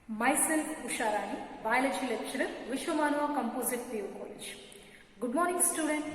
Myself Usharani, Biology Lecturer, Vishwamanava Composite PU College. Good morning student.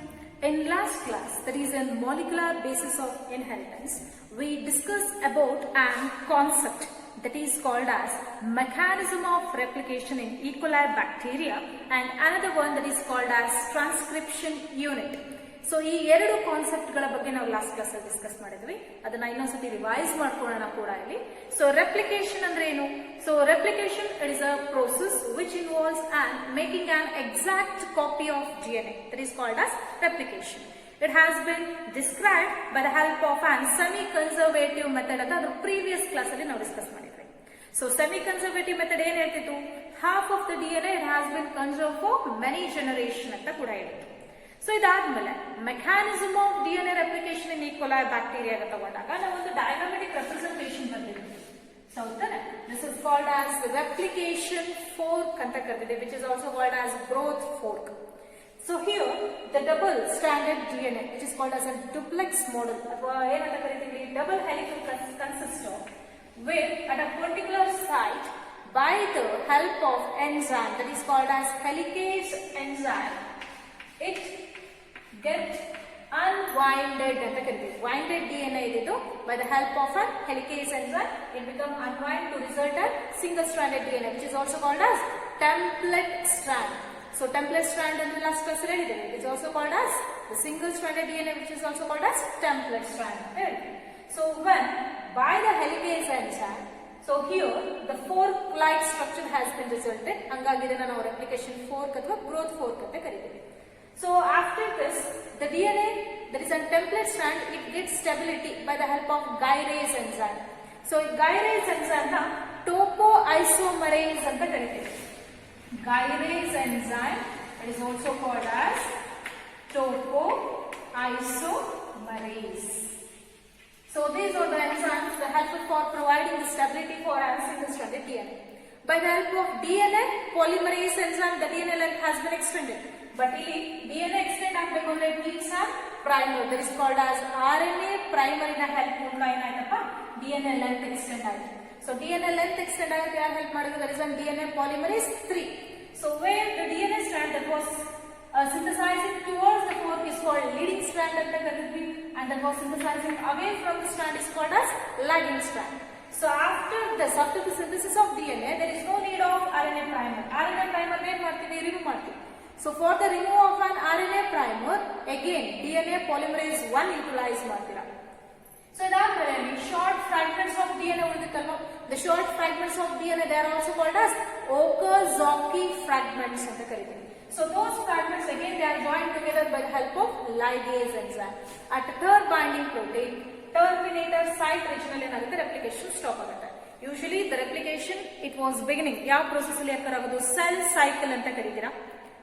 In last class, that is a molecular basis of inheritance, we discussed about a concept that is called as mechanism of replication in E. coli bacteria and another one that is called as transcription unit. So ಈ ಎರಡು ಕಾನ್ಸೆಪ್ಟ್ಗಳ ಬಗ್ಗೆ ನಾವು last class ಅಲ್ಲಿ discuss ಮಾಡಿದ್ವಿ. ಅದನ್ನ ಇನ್ನೊಂದ್ಸತಿ revise ಮಾಡ್ಕೊಳ್ಳೋಣ ಕೂಡ ಇಲ್ಲಿ. ಸೊ ರೆಪ್ಲಿಕೇಶನ್ ಅಂದ್ರೆ ಏನು? So replication it is a process which involves and making an exact copy of DNA. That is called as replication. It has been described by the help of an semi-conservative method ಅಂತ ಅದು previous class ಅಲ್ಲಿ ನಾವು discuss ಮಾಡಿದ್ವಿ. So semi-conservative method ಏನ್ ಹೇಳ್ತಿತ್ತು? Half of the DNA it has been conserved for many generation ಅಂತ ಕೂಡ ಹೇಳಿತ್ತು. So ಇದಾದ್ಮೇಲೆ mechanism of DNA replication in E. coli bacteria ತಗೊಂಡಾಗ ನಾವು ಒಂದು ಡಯಾಗ್ರಾಮೆಟಿಕ್ ರೆಪ್ರೆಸೆಂಟೇಷನ್ ಬಂದಿದ್ದೀವಿ. ಸೊ ಹೌದಾನೆ, this is called as replication fork ಅಂತ ಕರೆದಿದೆ, which is also called as growth fork. So here the double stranded DNA, which is called as a duplex model, ಅಥವಾ ಏನಂತ ಕರಿತೀವಿ, double helical consists of where at a particular site by the help of enzyme that is called as helicase enzyme, it get unwinded ಅಂತ ಕರಿತೀವಿ. winded DNA ಇದ್ದು by the help of a helicase enzyme it become unwind to result a single stranded DNA, which is also called as template strand. So template strand in the last class ಹೇಳಿದ್ದೇವೆ. It is also called as the single stranded DNA, which is also called as template strand. So when by the helicase enzyme, so here the fork-like structure has been resulted. ಹಂಗಾಗಿ ಇದನ್ನ ನಾವು replication fork ಅಥವಾ growth fork ಅಂತ ಕರೀತೀವಿ. So after this, the DNA that is a template strand, it gets stability by the help of gyrase enzyme. So gyrase enzyme na topoisomerase ಅಂತ ಕರೀತೀವಿ. Gyrase enzyme, it is also called as topoisomerase. So these are the enzymes that help for providing the stability for a single stranded DNA. By the help of DNA polymerase enzyme, the DNA length has been extended. But ಇಲ್ಲಿ DNA extend ಆಗಬೇಕು ಅಂದ್ರೆ it needs a primer, that is called as RNA primer ನ help ಮೂಲಕ ಏನಾಯ್ತಪ್ಪ DNA length extend ಆಯ್ತು. So DNA length extend ಆಗುತ್ತೆ, ಯಾರು help ಮಾಡಿದ್ರು? That is on DNA polymerase 3. So where the DNA strand that was synthesizing towards the fork is called leading strand ಅಂತ ಕರೀತೀವಿ, and that was synthesizing away from the strand is called as lagging strand. So after the synthesis of DNA, there is no need of RNA primer. RNA primer ಏನ್ ಮಾಡ್ತೀವಿ? Remove ಮಾಡ್ತೀವಿ. So for the remove of an RNA primer, again DNA polymerase 1 utilize ಮಾಡ್ತೀರಾ. So ಇದಾದ್ಮೇಲೆ short fragments of DNA ಉಳಿದಿತ್ತಲ್ವಾ, the short fragments of DNA they are also called as Okazaki fragments ಅಂತ ಕರೀತೀವಿ. So those fragments again they are joined together by the help of ligase enzyme. At third binding protein terminator site regional ಏನಾಗುತ್ತೆ, replication stop ಆಗುತ್ತೆ. Usually the replication it was beginning ಯಾವ process ಅಲ್ಲಿ occur ಆಗೋದು? cell cycle ಅಂತ ಕರೀತೀರಾ.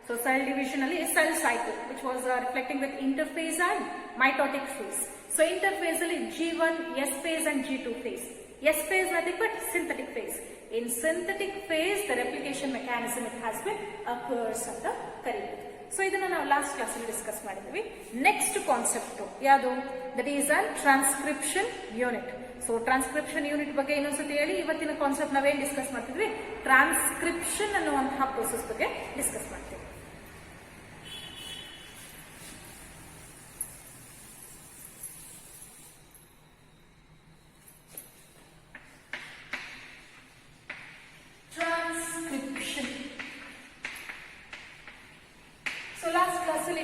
So cell division ಅಲ್ಲಿ cell cycle which was reflecting with interphase and mitotic phase. So interphase ಅಲ್ಲಿ G1, S phase and G2 phase. S phase nothing but synthetic phase. In synthetic phase the replication mechanism it has been occurs ಅಂತ ಕರೀತೀವಿ. So ಇದನ್ನ ನಾವು last class ಅಲ್ಲಿ discuss ಮಾಡಿದ್ವಿ. Next concept ಯಾವುದು? That is a transcription unit. So transcription unit ಬಗ್ಗೆ ಇನ್ನೊಂದ್ಸತಿ ಹೇಳಿ. ಇವತ್ತಿನ ಕಾನ್ಸೆಪ್ಟ್ ನಾವೇನ್ ಡಿಸ್ಕಸ್ ಮಾಡ್ತಿದ್ವಿ? ಟ್ರಾನ್ಸ್ಕ್ರಿಪ್ಷನ್ ಅನ್ನುವಂತಹ ಪ್ರೋಸೆಸ್ ಬಗ್ಗೆ ಡಿಸ್ಕಸ್ ಮಾಡ್ತೀವಿ.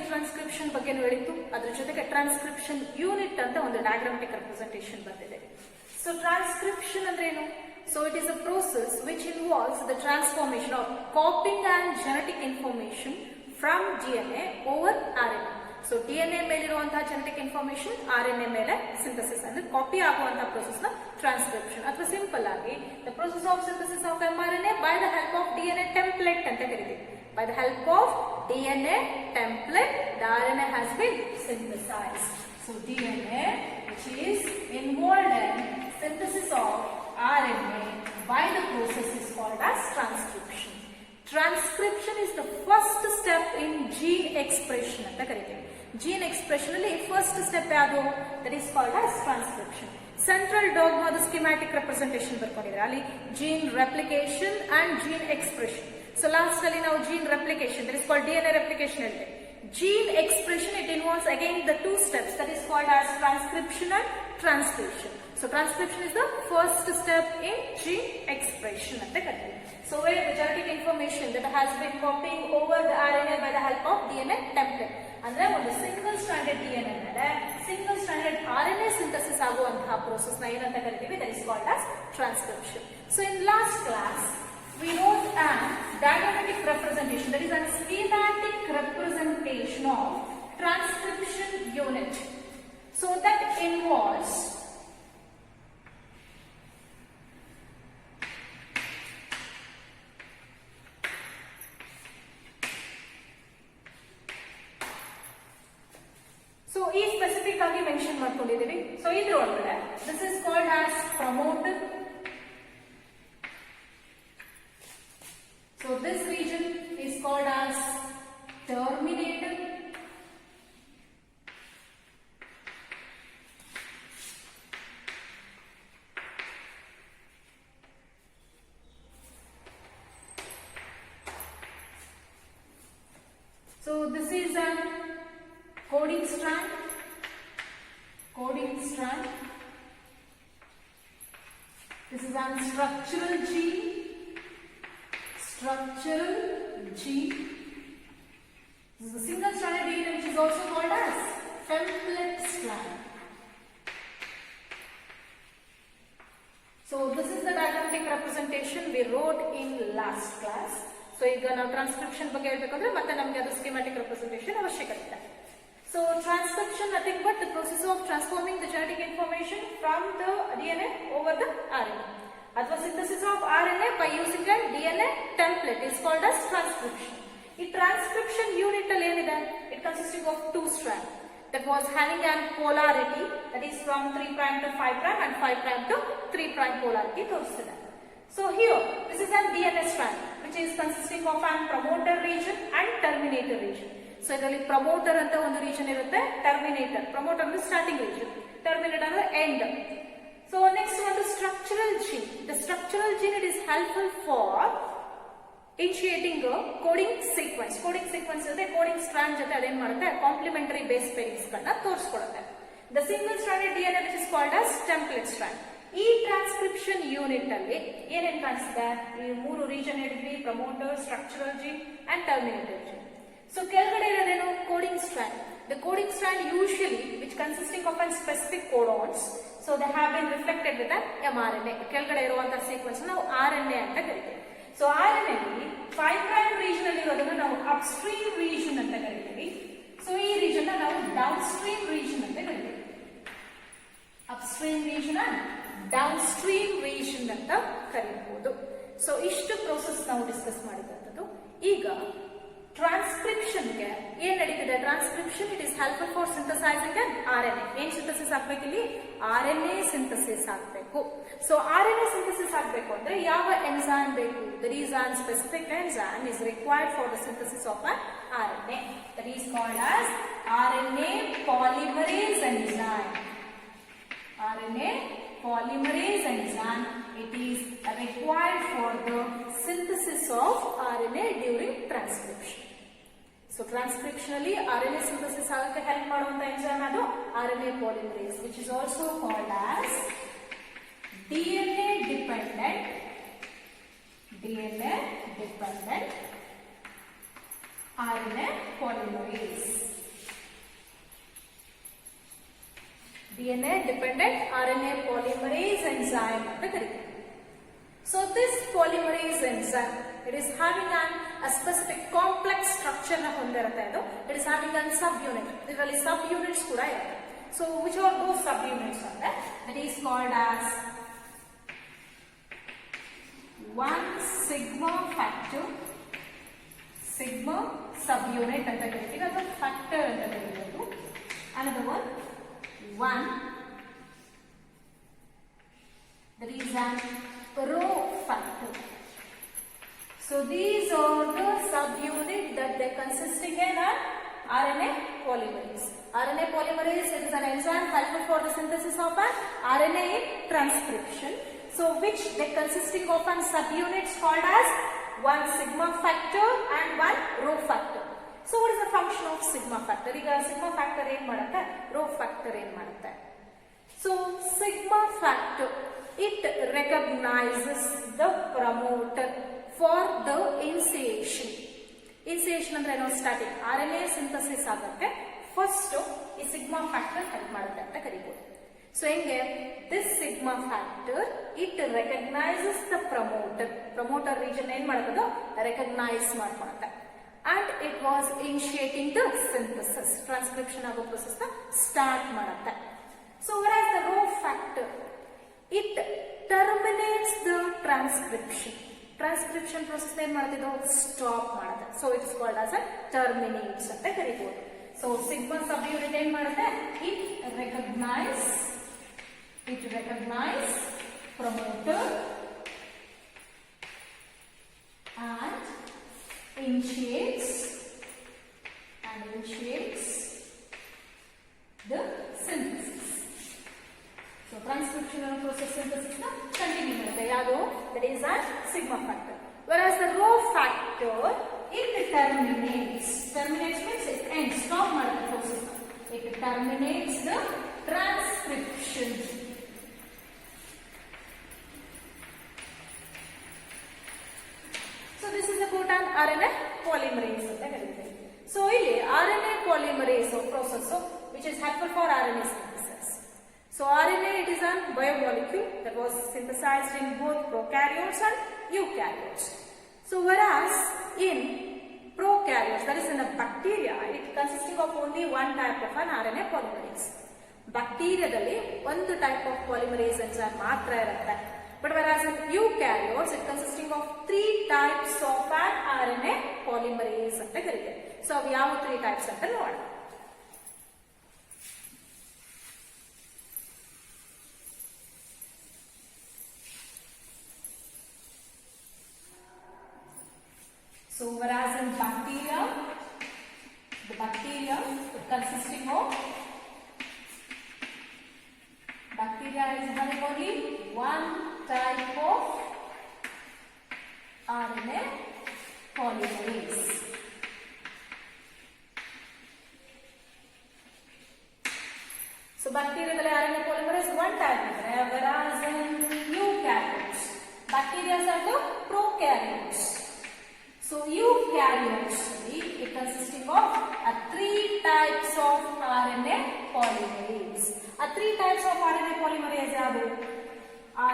ಟ್ರಾನ್ಸ್ಕ್ರಿಪ್ಷನ್ ಬಗ್ಗೆ ಹೇಳಿತ್ತು, ಅದ್ರ ಜೊತೆಗೆ ಟ್ರಾನ್ಸ್ಕ್ರಿಪ್ಷನ್ ಯೂನಿಟ್ ಅಂತ ಒಂದು ಡಯಾಗ್ರಾಮೆಟಿಕ್ ರೆಪ್ರೆಸೆಂಟೇಷನ್ ಬಂದಿದೆ. ಸೊ ಟ್ರಾನ್ಸ್ಕ್ರಿಪ್ಷನ್ ಅಂದ್ರೆ ಏನು? So it is a process which involves the transformation of copying and genetic information from DNA over RNA. So DNA ಮೇಲಿರುವಂತಹ ಜೆನೆಟಿಕ್ ಇನ್ಫಾರ್ಮೇಶನ್ RNA ಮೇಲೆ ಸಿಂಥಸಿಸ್ ಅಂದ್ರೆ ಕಾಪಿ ಆಗುವಂತಹ process ನ ಟ್ರಾನ್ಸ್ಕ್ರಿಪ್ಷನ್, ಅಥವಾ simple ಆಗಿ the process of synthesis of mRNA by the help of DNA template ಅಂತ ಕರೀತೀವಿ. By the help of DNA template, the RNA has been synthesized. So DNA, which is involved in synthesis of RNA by the process is called as transcription. Transcription is the first step in gene expression ಅಂತ ಕರೀತೀವಿ. gene expression ಅಲ್ಲಿ first step ಯಾವುದು? That is called as transcription. Central dogma the schematic representation ಬರ್ಕೊಂಡಿದ್ದಾರೆ. ಅಲ್ಲಿ gene replication and gene expression. So last ಅಲ್ಲಿ ನಾವು gene replication, that is called DNA replication ಹೇಳಿದೆ. Gene expression, it involves again the two steps, that is called as transcription and translation. So transcription is the first step in gene expression ante kareeತಾರೆ. So where the genetic information that has been copying over the RNA by the help of DNA template. ಅಂದ್ರೆ ಒಂದು single stranded DNA ಮೇಲೆ single stranded RNA synthesis ಆಗುವಂತಹ process ನ ಏನಂತ ಕರಿತೀವಿ? that is called as transcription. So in last class we wrote a diagrammatic representation, that is a schematic representation of transcription unit. So that involves ಈ specific ಆಗಿ mention ಮಾಡ್ಕೊಂಡಿದ್ದೀವಿ. So ಇದ್ರ ಒಳಗಡೆ this is called as promoter. So this region is called as Terminator. So this is a coding strand. This is a structural gene. This is a single stranded DNA which is also called as template strand. So this is the diagrammatic representation we wrote in last class. So ಈಗ ನಾವು transcription ಬಗ್ಗೆ ಹೇಳಬೇಕಂದ್ರೆ ಮತ್ತೆ ನಮಗೆ ಅದು schematic representation ಅವಶ್ಯಕತೆ ಇದೆ. So transcription nothing but the process of transforming the genetic information from the DNA over the RNA. Athwa synthesis of RNA by using a DNA template is called as transcription. The transcription unit alli enide, it consisting of two strands that was having an polarity, that is from 3' to 5' and 5' to 3' polarity ತೋರಿಸಿದೆ. So here this is a DNA strand which is consisting of an promoter region and terminator region. So ಇದರಲ್ಲಿ promoter ಅಂತ ಒಂದು region ಇರುತ್ತೆ, terminator. Promoter ಅಂದ್ರೆ starting region, terminator ಅಂದ್ರೆ end. So next ಒಂದು structural gene. The structural gene it is helpful for initiating coding sequence. Coding sequence ಜೊತೆ coding strand ಜೊತೆ ಅದೇನ್ ಮಾಡುತ್ತೆ? ಕಾಂಪ್ಲಿಮೆಂಟರಿ ಬೇಸ್ ಪೇರಿಂಗ್ಸ್ ಗಳನ್ನ ತೋರಿಸ್ಕೊಡುತ್ತೆ. The single stranded DNA which is called as template strand. ಈ transcription unit ಅಲ್ಲಿ ಏನೇನ್ ಕಾಣಿಸ್ತಿದೆ? ಈ ಮೂರು ರೀಜನ್ ಹೇಳಿದ್ವಿ, promoter, structural gene and Terminator gene. So ಕೆಳಗಡೆ ಇರೋದೇನು? Coding strand. The coding strand usually which consisting of a specific codons, so they have been reflected with an mRNA. ಕೆಳಗಡೆ ಇರುವಂತಹ ಸೀಕ್ವೆನ್ಸ್ ನಾವು RNA ಅಂತ ಕರಿತೀವಿ. So RNA ಅಲ್ಲಿ 5' region ಅಲ್ಲಿ ಇರೋದನ್ನ ನಾವು upstream region ಅಂತ ಕರಿತೀವಿ. So ಈ region ನ ನಾವು downstream region ಅಂತ ಕರಿತೀವಿ. Upstream region and downstream region ಅಂತ ಕರೀಬಹುದು. So ಇಷ್ಟು ಪ್ರೋಸೆಸ್ ನಾವು ಡಿಸ್ಕಸ್ ಮಾಡಿದಂತದ್ದು. ಈಗ ಟ್ರಾನ್ಸ್ಕ್ರಿಪ್ಷನ್ ಗೆ ಏನ್ ನಡೀತಿದೆ? Transcription it is helpful for synthesizing and RNA. ಏನ್ ಸಿಂಥಸಿಸ್ ಆಗ್ಬೇಕು ಇಲ್ಲಿ? RNA ಸಿಂಥಸಿಸ್ ಆಗ್ಬೇಕು. ಸೊ RNA ಸಿಂಥಸಿಸ್ ಆಗ್ಬೇಕು ಅಂದ್ರೆ ಯಾವ ಎನ್ಸೈಮ್ ಬೇಕು? That is an specific enzyme is required for the synthesis of an RNA. That is called as RNA polymerase enzyme. RNA polymerase enzyme, it is required for the synthesis of RNA during transcription. So transcriptionally RNA synthesis ಆಗಕ್ಕೆ help ಮಾಡುವಂತ enzyme ಅದು RNA polymerase, which is also called as DNA dependent RNA polymerase. DNA dependent RNA polymerase enzyme ಅಂತ ಕರೀತೀವಿ. So this polymerase enzyme, it is having a specific complex structure ನ ಹೊಂದಿರುತ್ತೆ. ಇದು it is having a subunit. ಇದರಲ್ಲಿ subunits ಕೂಡ ಇರುತ್ತೆ. So which are those subunits ಅಂದ್ರೆ that is called as 1 sigma factor, sigma subunit ಅಂತ ಕರೀತೀವಿ, ಅಥವಾ factor ಅಂತ ಕರೀಬಹುದು. Another one 1, that is an rho factor. So these are the subunit that they consisting in a RNA polymerase. RNA polymerase, it is an enzyme helpful for the synthesis of an RNA in transcription. So which they consisting of an subunits called as one sigma factor and one rho factor. So what is the function of sigma factor? ಈಗ sigma factor ಏನು ಮಾಡುತ್ತೆ, rho factor ಏನು ಮಾಡುತ್ತೆ? So sigma factor, it recognizes the promoter for the initiation. Initiation ಅಂದ್ರೆ ಏನೋ starting RNA synthesis ಆಗುತ್ತೆ, first ಈ sigma factor help ಮಾಡುತ್ತೆ ಅಂತ ಕರೀಬಹುದು. So ಹೆಂಗೆ, this sigma factor it recognizes the promoter region ಏನ್ ಮಾಡುತ್ತೋ recognize ಮಾಡ್ಕೊಳ್ಳುತ್ತೆ. And it was initiating the synthesis, transcription ಆಗೋ process ನ start ಮಾಡುತ್ತೆ. So whereas the rho factor, it terminates the transcription process ಏನ್ ಮಾಡ್ತಿದ್ದು stop ಮಾಡುತ್ತೆ. So it is called as a terminates ಅಂತ ಕರೀಬಹುದು. So sigma subunit ಏನ್ ಮಾಡುತ್ತೆ, it recognize promoter and initiates the synthesis. So transcriptional process synthesis na continue madutte yadu, that is a sigma factor. Whereas the rho factor, it terminates means it ends, stop madutte process. It terminates the transcription. So this is about an RNA polymerase anta kalite. So ಇಲ್ಲಿ RNA polymerase process which is helpful for RNA synthesis. So RNA, it is a biomolecule that was synthesized in both prokaryotes and eukaryotes. So whereas in prokaryotes, that is in a bacteria, it consisting of only one type of an RNA polymerase. Bacteriaದಲ್ಲಿ ಒಂದು type of polymerase enzyme ಮಾತ್ರ ಇರುತ್ತೆ. But whereas in eukaryotes, it consisting of 3 types of an RNA polymerase ಅಂತ ಕರೀತಾರೆ. So ಅವು ಯಾವ 3 types ಅಂತ ನೋಡೋಣ. So whereas in bacteria, the bacteria consisting of bacteria is having only one type of RNA polymerase. So bacteria RNA polymerase one type, whereas in eukaryotes, bacteria are the prokaryotes. So eukaryotes, it consisting of 3 types of RNA polymerase. 3 types of RNA polymerase are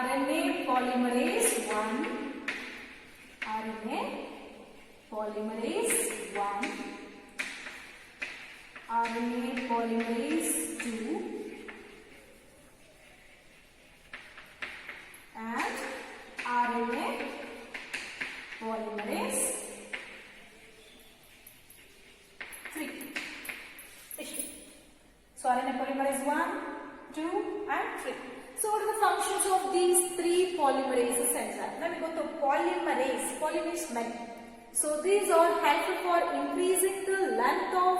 RNA polymerase 1, RNA polymerase 1, RNA polymerase 2, and RNA polymerase 3. So RNA polymerase 1, 2 and 3. So what are the functions of these 3 polymerases enzymes? Now we go to polymerase. Poly means many. So these are helpful for increasing the length of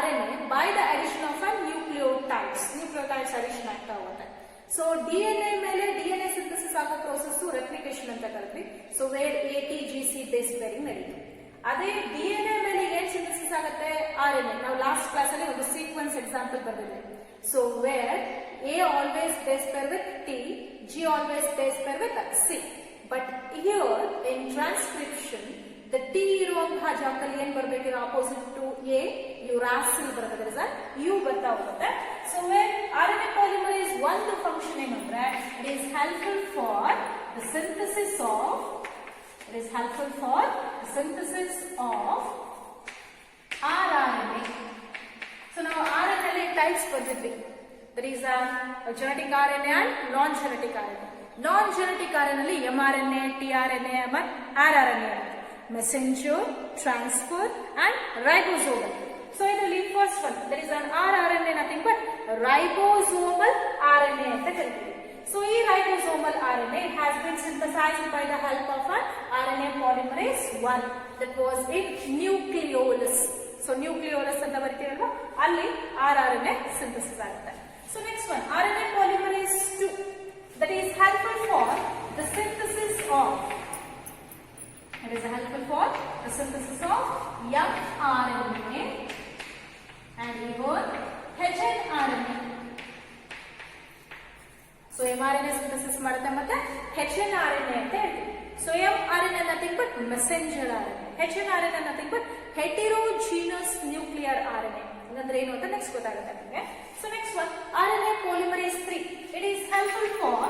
RNA by the addition of a nucleotides. Nucleotides addition ಆಗ್ತಾ ಹೋಗುತ್ತೆ. So DNA ಮೇಲೆ DNA synthesis ಆಗೋ process replication ಅಂತ ಕರೀತೀವಿ. So where ATGC base pairing ನಡೀತು. ಅದೇ DNA ಮೇಲೆ ಏನು synthesis ಆಗುತ್ತೆ, RNA. ನಾವು ಲಾಸ್ಟ್ ಕ್ಲಾಸ್ ಅಲ್ಲಿ ಒಂದು ಸೀಕ್ವೆನ್ಸ್ ಎಕ್ಸಾಂಪಲ್ ಬರ್ದಿದ್ವಿ. So where A always base pair with T, G always base pair with C. But here in transcription, the T ಇರುವಂತಹ ಜಾಗದಲ್ಲಿ ಏನು ಬರಬೇಕು, opposite to A, uracil ಬರುತ್ತೆ, there is a U ಬರ್ತಾ ಹೋಗುತ್ತೆ. So where RNA polymerase ಒಂದು function ಏನಂದ್ರೆ, it is helpful for the synthesis of rRNA. So now RNA types ಬರ್ದಿದ್ವಿ. There is a genetic RNA and non-genetic RNA. Non-genetic RNA ಅಲ್ಲಿ mRNA, tRNA ಮತ್ತು rRNA ಇರುತ್ತೆ. Messenger, transfer and ribosomal. So ಇದರಲ್ಲಿ first one, there is an rRNA, nothing but ribosomal RNA ಅಂತ ಕರೀತೀವಿ. So ಈ ribosomal RNA has been synthesized by the help of an RNA polymerase 1 that was in nucleolus. So nucleolus ಅಂತ ಬರ್ತೀವಲ್ವಾ ಅಲ್ಲಿ RNA synthesis ಆಗುತ್ತೆ. So next one RNA polymerase 2 that is helpful for the synthesis of it is helpful for the synthesis of mRNA and even hnRNA. So mRNA synthesis ಮಾಡುತ್ತೆ ಮತ್ತೆ hnRNA ಅಂತ ಹೇಳ್ತೀವಿ. So mRNA nothing but messenger RNA, hnRNA nothing but heterogeneous nuclear RNA. ಅಂದ್ರೆ ಏನು ಅಂತ next ಗೊತ್ತಾಗುತ್ತೆ ನಿಮಗೆ. So next one RNA polymerase 3 it is helpful for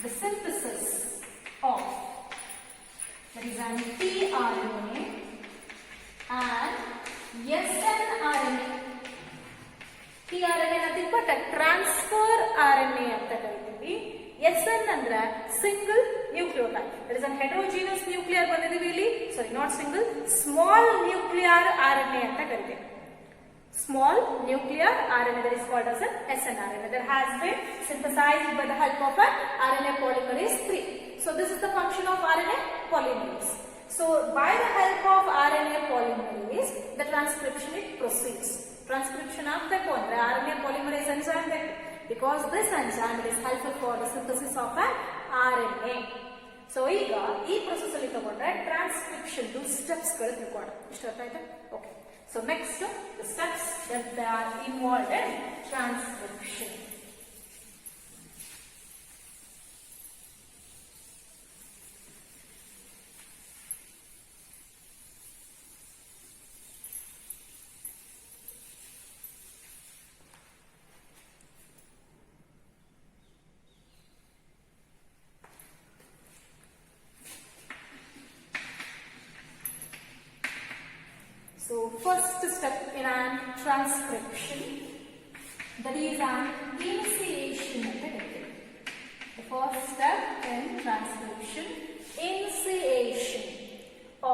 the synthesis of that is an tRNA and snRNA. tRNA nothing but a transfer RNA ಅಂತ ಕರೀತೀವಿ. SN ಅಂದ್ರೆ single nucleotide. That is an heterogeneous nuclear ಬಂದಿದೀವಿ ಇಲ್ಲಿ. Sorry, not single, small nuclear RNA ಅಂತ ಕರೀತೀವಿ. Small nuclear RNA that is called as an snRNA that has been synthesized by the help of an RNA polymerase 3. So this is the function of RNA polymerase. So by the help of RNA polymerase, the transcription it proceeds. Transcription ಆಗ್ಬೇಕು ಅಂದ್ರೆ RNA polymerase enzyme ಬೇಕು. Because this enzyme is helpful for the synthesis of an RNA. So ಈಗ ಈ process ಅಲ್ಲಿ ತಗೊಂಡ್ರೆ transcription steps ಗಳು ತಿಳ್ಕೊಳ್ಳೋಣ. ಇಷ್ಟ ಅರ್ಥ ಆಯ್ತಾ? Okay. So next the steps that are involved in transcription. So first step in an transcription, that is an initiation method. The first step in transcription, initiation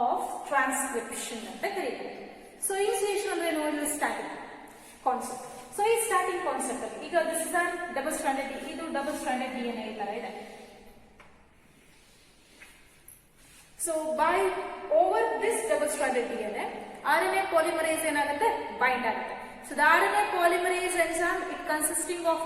of transcription method. So initiation ಅಂದ್ರೆ ಏನು? ಇದು starting concept. So ಈ starting concept ಅಲ್ಲಿ ಈಗ this is a double stranded, ಇದು double stranded DNA ಈ ತರ ಇದೆ. So by over this double stranded DNA RNA polymerase ಏನಾಗುತ್ತೆ? Bind ಆಗುತ್ತೆ. So the RNA polymerase enzyme it consisting of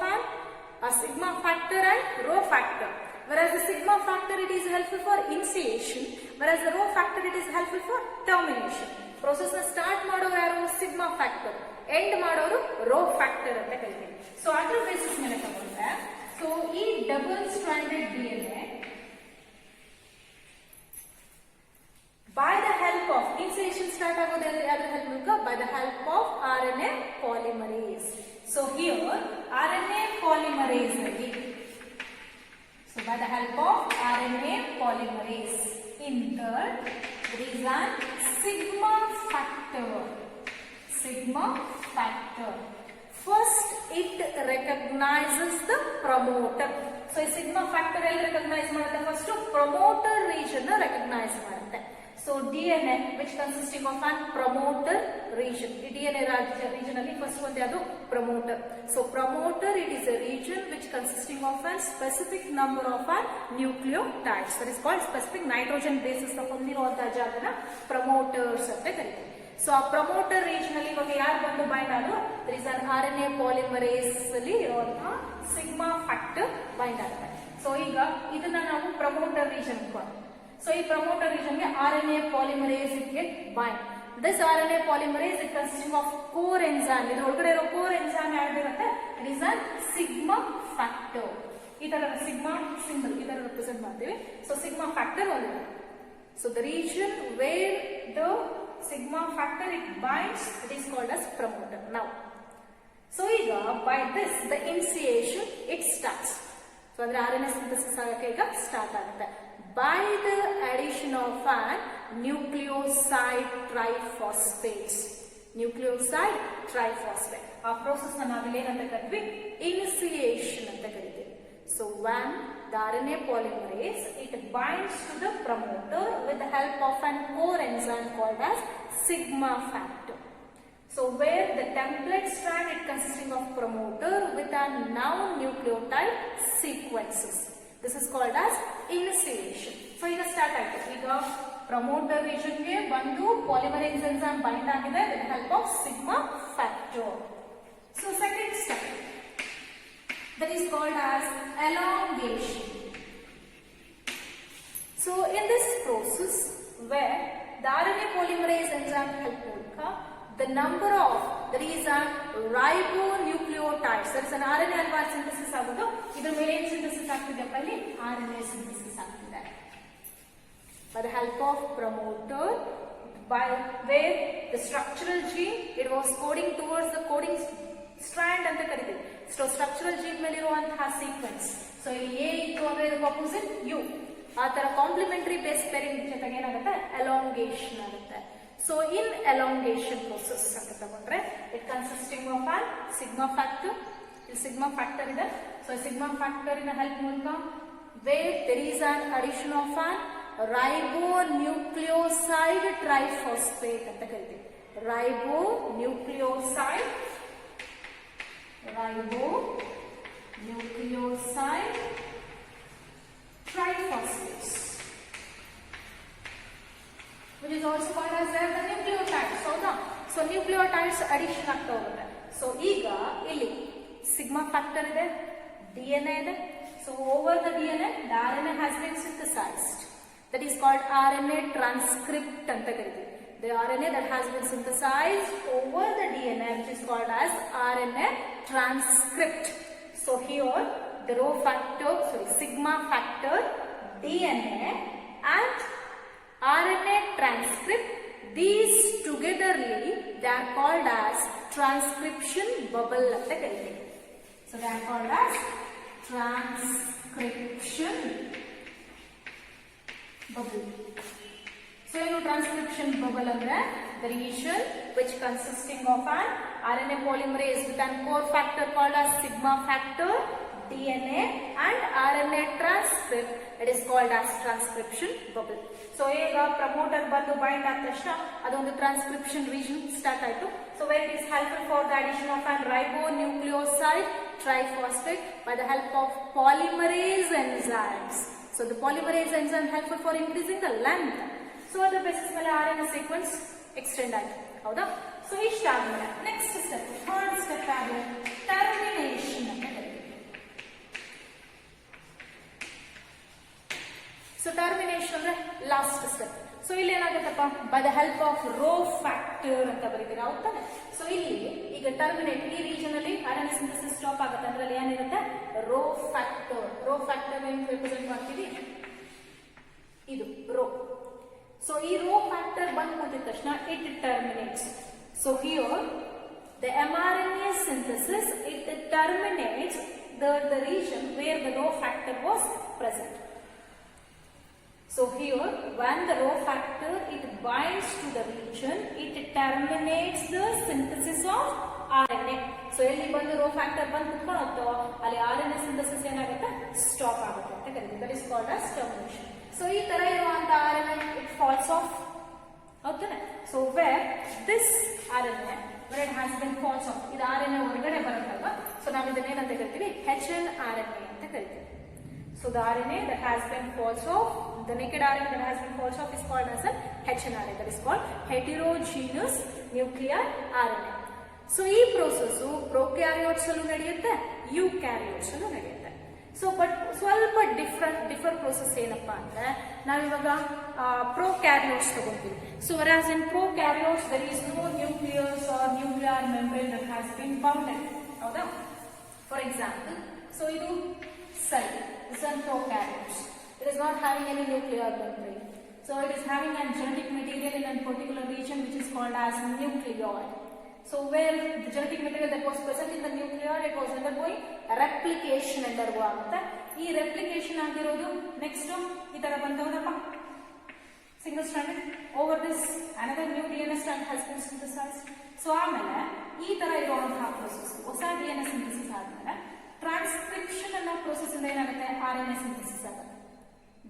a sigma factor and rho factor. Whereas the sigma factor it is helpful for initiation, whereas the rho factor it is helpful for termination. Process na start ಮಾಡೋರು ಯಾರು? sigma factor. end ಮಾಡೋರು rho factor ಅಂತ ಕರೀತೀವಿ. So ಅದರ basis ಮೇಲೆ ತಗೊಂಡ್ರೆ so ಈ double stranded DNA by the help of initiation start ಆಗೋದು ಯಾವ್ದ್ರ ಹೆಲ್ಪ್ ಮೂಲಕ? by the help of RNA polymerase. So here RNA polymerase ಅಲ್ಲಿ so by the help of RNA polymerase in third there is a sigma factor. Sigma factor first it recognizes the promoter. So ಈ sigma factor ಎಲ್ಲಿ recognize ಮಾಡುತ್ತೆ? first promoter region ನ recognize ಮಾಡುತ್ತೆ. So DNA which consisting of an promoter region. The DNA region alli first one yadu promoter. So promoter it is a region which consisting of a specific number of nucleotides. That is called specific nitrogen bases na hondiruvanta jagana promoters ante kareeತಾರೆ. So a promoter region alli ivaga yaru bandu bind adu? There is an RNA polymerase alli iruvanta sigma factor bind agutte. So iga idanna navu promoter region ankoa. So ಈ promoter region ಗೆ RNA polymerase get bind. This RNA polymerase is consisting of core enzyme. ಇದರ ಒಳಗಡೆ ಇರೋ core enzyme ಯಾವ್ದಿರುತ್ತೆ? It is a sigma factor. ಈ ತರ sigma symbol ಇದರ represent ಮಾಡ್ತೀವಿ. So sigma factor ಒಂದಿದೆ. So the region where the sigma factor it binds it is called as promoter. Now, so ಈಗ by this the initiation it starts. So ಅಂದ್ರೆ RNA synthesis ಆಗಕ್ಕೆ ಈಗ start ಆಗುತ್ತೆ. By the addition of an nucleoside triphosphates. Nucleoside triphosphate. ಆ process ನ ನಾವು ಏನಂತ ಕರಿತೀವಿ? Initiation ಅಂತ ಕರಿತೀವಿ. So when the RNA polymerase it binds to the promoter with the help of an core enzyme called as sigma factor. So where the template strand it consisting of promoter with a noun nucleotide sequences. This is called as initiation. So ಈಗ start ಆಯ್ತು. ಈಗ promoter region ಗೆ ಬಂದು polymerase enzyme bind ಆಗಿದೆ with help of sigma factor. So second step that is called as elongation. So in this process where the RNA polymerase enzyme help ಮೂಲಕ the number of there is a ribonucleotides, there is an RNA alpha synthesis ಆಗೋದು, ಇದರ ಮೇಲೆ ಏನು synthesis ಆಗ್ತಿದೆ ಅಲ್ಲಿ RNA synthesis ಆಗ್ತಿದೆ by the help of promoter, by where the structural gene it was coding towards the coding strand ಅಂತ ಕರೀತೀವಿ. So structural gene ಮೇಲೆ ಇರುವಂತಹ ಸೀಕ್ವೆನ್ಸ್, ಸೊ ಇಲ್ಲಿ ಎ ಇತ್ತು ಅಂದ್ರೆ ಇದಕ್ಕೆ ಅಪೋಸಿಟ್ ಯು, ಆ ತರ ಕಾಂಪ್ಲಿಮೆಂಟರಿ ಬೇಸ್ ಪೇರಿಂಗ್ ಜೊತೆಗೆ ಏನಾಗುತ್ತೆ ಎಲಾಂಗೇಷನ್ ಆಗುತ್ತೆ. ಸೊ ಇನ್ ಎಲಾಂಗೇಷನ್ ಪ್ರೋಸೆಸ್ ಅಂತ ತಗೊಂಡ್ರೆ it consisting of an sigma factor, ಇಲ್ಲಿ ಸಿಗ್ಮಾ ಫ್ಯಾಕ್ಟರ್ ಇದೆ. ಸೊ ಸಿಗ್ಮಾ ಫ್ಯಾಕ್ಟರ್ ಇನ ಹೆಲ್ಪ್ ಮೂಲಕ where there is an addition of an ribonucleoside triphosphate ಅಂತ ಕರಿತೀವಿ. ರೈಬೋನ್ಯೂಕ್ಲಿಯೋಸೈಡ್ triphosphates, which is also called as the nucleotides. So nucleotides addition ಆಗ್ತಾ ಹೋಗುತ್ತೆ. So ಈಗ ಇಲ್ಲಿ ಸಿಗ್ಮಾ ಫ್ಯಾಕ್ಟರ್ ಇದೆ, DNA ಇದೆ. So over the DNA, the RNA has been synthesized. That is called RNA transcript ಅಂತ ಕರೀತೀವಿ. The RNA that has been synthesized over the DNA, which is called as RNA transcript. So here the sigma factor, DNA and RNA transcript, these togetherly they are called as transcription bubble anta karitheve. So they are called as transcription bubble. So transcription bubble andre the region which consisting of an RNA polymerase with an core factor called as sigma factor, DNA and RNA transcript, it is called as transcription bubble. So ಈಗ promoter ಬಂದು bind ಆದ ತಕ್ಷಣ ಅದೊಂದು transcription region start ಆಯಿತು. So where it is helpful for the addition of an ribonucleoside triphosphate by the help of polymerase enzymes. So the polymerase enzyme helpful for increasing the length. So ಅದರ basis ಮೇಲೆ RNA sequence extend ಆಯಿತು, ಹೌದಾ? So ಇಷ್ಟ ಆದ್ಮೇಲೆ next step, third step ಆದ್ರೆ termination ಅಂತ ಕರೀತೀವಿ. So termination ಅಂದ್ರೆ ಲಾಸ್ಟ್ ಸ್ಟೆಪ್. ಸೊ ಇಲ್ಲಿ ಏನಾಗುತ್ತಪ್ಪ, by the help of rho factor ಅಂತ ಬರೀತೀರಾ, ಹೌದಾನೆ? ಸೊ ಇಲ್ಲಿ ಈಗ ಟರ್ಮಿನೇಟ್ ಈ ರೀಜನ್ ಅಲ್ಲಿ RNA ಸಿಂಥಸಿಸ್ ಸ್ಟಾಪ್ ಆಗುತ್ತೆ, ಅದರಲ್ಲಿ ಏನಿರುತ್ತೆ ರೋ ಫ್ಯಾಕ್ಟರ್. ರೋ ಫ್ಯಾಕ್ಟರ್ ಏನು ರಿಪ್ರೆಸೆಂಟ್ ಮಾಡ್ತೀವಿ, ಇದು rho. So, this row factor ಬಂದು ಕೂತಿದ ತಕ್ಷಣ it terminates. So, here the mRNA synthesis it terminates the region where the row factor was present. So, here when the row factor it binds to the region, it terminates the synthesis of RNA. So, ಎಲ್ಲಿ ಬಂದು rho factor ಬಂದು ಕುತ್ಕೊಳ್ಳುತ್ತೋ ಅಲ್ಲಿ RNA synthesis ಏನಾಗುತ್ತೆ stop ಆಗುತ್ತೆ ಅಂತ ಕರೀತೀವಿ. That is called as termination. So ಈ ತರ ಇರುವಂತ RNA it falls off, ಹೌದಾನೆ? So where this RNA when it has been falls off, ಇದು RNA ಹೊರಗಡೆ ಬರುತ್ತಲ್ವಾ, ಸೊ ನಾವು ಇದನ್ನ ಏನಂತ ಕರಿತೀವಿ hnRNA ಅಂತ ಕರಿತೀವಿ. So the RNA that has been falls off, the naked RNA that has been falls off is called as a hnRNA, that is called heterogeneous nuclear RNA. So ಈ process prokaryotes ಅಲ್ಲೂ ನಡೆಯುತ್ತೆ, eukaryotes ಅಲ್ಲೂ ನಡೆಯುತ್ತೆ. So but ಸ್ವಲ್ಪ differ process ಏನಪ್ಪಾ ಅಂದ್ರೆ ನಾವಿವಾಗ prokaryotes ತಗೊಂತೀವಿ. So whereas in prokaryotes there is no nucleus or nuclear membrane that has been bounded, ಹೌದಾ? ಫಾರ್ ಎಕ್ಸಾಂಪಲ್, ಸೊ ಇದು cell, this is prokaryotes. It is not having any nuclear membrane. So it is having a genetic material in a particular region which is called as nucleoid. So where the genetic material that was present in the nucleus, it was undergoing replication undergo ಆಗುತ್ತೆ. ಈ replication ಆಗಿರೋದು next ಈ ತರ ಬಂದವನಪ್ಪ single stranded, over this another new DNA strand has been synthesized. So ಆಮೇಲೆ ಈ ತರ ಇರುವಂತಹ process ಹೊಸ DNA ಸಿಂಥಸಿಸ್ ಆದ್ಮೇಲೆ ಟ್ರಾನ್ಸ್ಕ್ರಿಪ್ಷನ್ ಅನ್ನೋ ಪ್ರೋಸೆಸ್ ಇಂದ ಏನಾಗುತ್ತೆ RNA ಸಿಂಥಸಿಸ್ ಆಗುತ್ತೆ.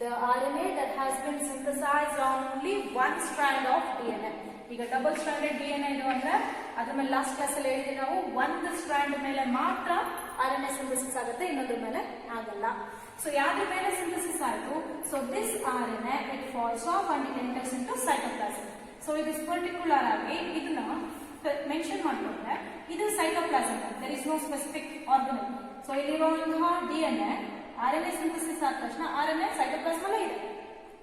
The RNA that has been synthesized on only one strand of DNA. ಈಗ ಡಬಲ್ ಸ್ಟ್ರಾಂಡೆಡ್ DNA ಇದು ಅಂದ್ರೆ ಅದ್ರ ಮೇಲೆ ಲಾಸ್ಟ್ ಕ್ಲಾಸ್ ಅಲ್ಲಿ ಹೇಳಿದ್ವಿ ನಾವು, ಒಂದು ಸ್ಟ್ರಾಂಡ್ ಮೇಲೆ ಮಾತ್ರ RNA ಸಿಂಥಸಿಸ್ ಆಗುತ್ತೆ, ಇನ್ನೊಂದ್ರ ಮೇಲೆ ಆಗಲ್ಲ. ಸೊ ಯಾವ್ದ್ರ ಮೇಲೆ ಸಿಂಥಸಿಸ್ ಆಯ್ತು? So this RNA it falls off and it enters into cytoplasm. So ಇದು ಪರ್ಟಿಕ್ಯುಲರ್ ಆಗಿ ಇದನ್ನ ಮೆನ್ಷನ್ ಮಾಡ್ಕೊಂಡ್ರೆ ಇದು cytoplasm, there is no specific organelle. So ಇಲ್ಲಿರುವಂತಹ DNA RNA ಸಿಂಥಸಿಸ್ ಆದ ತಕ್ಷಣ RNA ಸೈಟೋಪ್ಲಾಸಮ್ ಅಲ್ಲೇ ಇದೆ.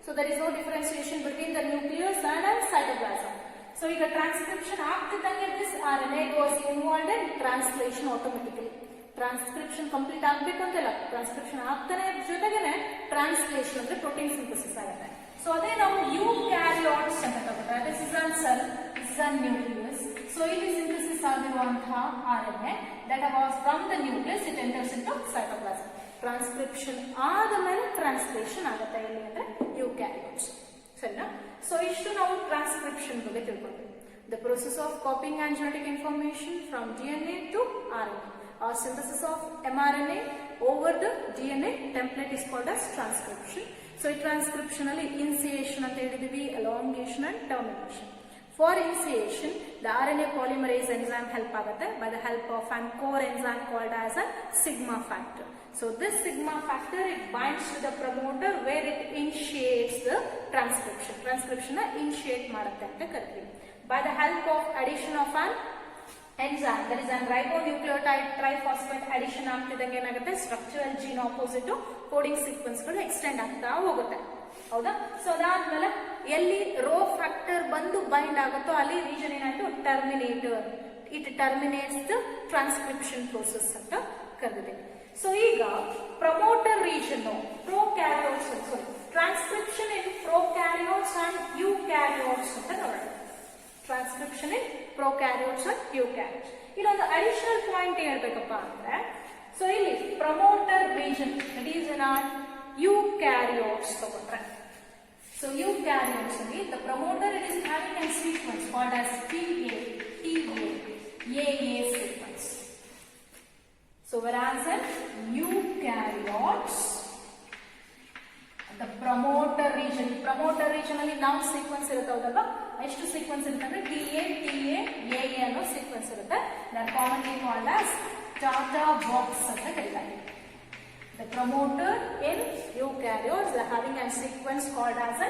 So there is no differentiation between the nucleus and cytoplasm. So ಈಗ ಟ್ರಾನ್ಸ್ಕ್ರಿಪ್ಷನ್ ಆಗ್ತಿದ್ದಂಗೆ this RNA was involved in translation automatically. Transcription complete ಆಗ್ಬೇಕು ಅಂತಿಲ್ಲ, transcription ಆಗ್ತಾನೆ ಜೊತೆಗೇನೆ ಟ್ರಾನ್ಸ್ಲೇಷನ್ ಅಂದ್ರೆ ಪ್ರೋಟೀನ್ ಸಿಂಥಸಿಸ್ ಆಗುತ್ತೆ. ಸೊ ಅದೇ ನಾವು ಯೂಕ್ಯಾರಿಯೋಟ್ಸ್ ಅಂತ ತಗೊಂಡ್ರೆ this is on cell, this is on nucleus. So ಇಲ್ಲಿ ಸಿಂಥಸಿಸ್ ಆಗಿರುವಂತಹ RNA that was from the nucleus it enters into cytoplasm. Transcription ಆದ ಮೇಲೆ ಟ್ರಾನ್ಸ್ಲೇಷನ್ ಆಗುತ್ತೆ ಇಲ್ಲಿ ಅಂದ್ರೆ ಯೂಕ್ಯಾರಿಯೋಟ್ಸ್. ಸರಿನಾ? ಸೊ ಇಷ್ಟು ನಾವು ಟ್ರಾನ್ಸ್ಕ್ರಿಪ್ಷನ್ ಬಗ್ಗೆ ತಿಳ್ಕೊಂಡ್ವಿ. The process of copying and genetic information from DNA to RNA or synthesis of mRNA over the DNA template is called as transcription. So ಈ ಟ್ರಾನ್ಸ್ಕ್ರಿಪ್ಷನ್ ಅಲ್ಲಿ ಇನಿಸಿಯೇಷನ್ ಅಂತ ಹೇಳಿದ್ವಿ, elongation and termination. For initiation, the RNA polymerase enzyme help ಆಗುತ್ತೆ by the help of an core enzyme called as a sigma factor. So this sigma factor it binds to the promoter where it initiates the transcription. Transcription initiate ಮಾಡುತ್ತೆ ಅಂತ ಕರಿತೀವಿ. By the help of addition of an enzyme, that is an ribonucleotide triphosphate addition ಆಗ್ತಿದ್ದಂಗೆ ಏನಾಗುತ್ತೆ, structural gene opposite coding sequence ಗಳು extend ಆಗ್ತಾ ಹೋಗುತ್ತೆ. ಹೌದಾ? So ಅದಾದ್ಮೇಲೆ ಎಲ್ಲಿ ರೋ ಫ್ಯಾಕ್ಟರ್ ಬಂದು ಬೈಂಡ್ ಆಗುತ್ತೋ ಅಲ್ಲಿ ರೀಜನ್ ಏನಾಯ್ತು, terminator. It terminates the transcription process ಅಂತ ಕರೆದಿದೆ. ಸೊ ಈಗ promoter region prokaryotes, sorry transcription in prokaryotes and eukaryotes ಅಂತ ನೋಡೋಣ. Transcription in prokaryotes and eukaryotes. ಇಲ್ಲೊಂದು ಅಡಿಷನಲ್ ಪಾಯಿಂಟ್ ಹೇಳ್ಬೇಕಪ್ಪ ಅಂದ್ರೆ, ಸೊ ಇಲ್ಲಿ promoter region that is not eukaryotes ತಗೊಂಡ್ರೆ, so eukaryotes ಅಲ್ಲಿ the promoter it is having a sequence called as TA, AA sequence. So whereas in eukaryotes the promoter region ಅಲ್ಲಿ ನಾವು sequence ಇರುತ್ತೆ, ಹೌದಲ್ವಾ? ಎಷ್ಟು ಸೀಕ್ವೆನ್ಸ್ ಇರುತ್ತೆ ಅಂದ್ರೆ TA, AA ಅನ್ನೋ ಸೀಕ್ವೆನ್ಸ್ ಇರುತ್ತೆ. that commonly called as Tata box ಅಂತ ಕರೀತಾರೆ. The promoter in eukaryotes they are having a sequence called as a